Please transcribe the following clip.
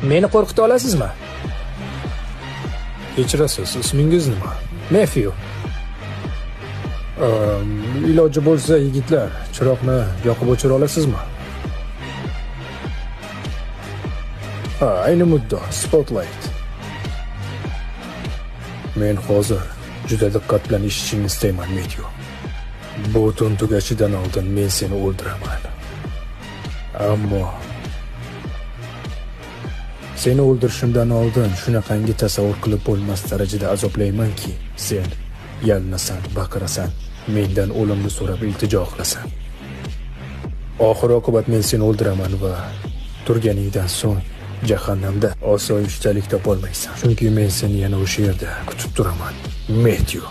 Meni qo'rqita olasizmi? Kechirasiz, ismingiz nima? Matthew. Iloji bo'lsa, yigitlar, chiroqni yoqib o'chira olasizmi? Ayni muddao, Spotlight. Men hozir juda diqqat bilan eshitishingni istayman, Matthew. Bu tun tugashidan oldin men seni o'ldiraman. Ammo seni o'ldirishimdan oldin shunaqangi tasavvur qilib bo'lmas darajada azoblaymanki, sen yalinasan, baqirasan, mendan o'limni so'rab iltijo qilasan. Oxir oqibat men seni o'ldiraman va turganingdan so'ng jahannamda osoyishtalik topolmaysan. Chunki men seni yana o'sha yerda kutib turaman, Matthew.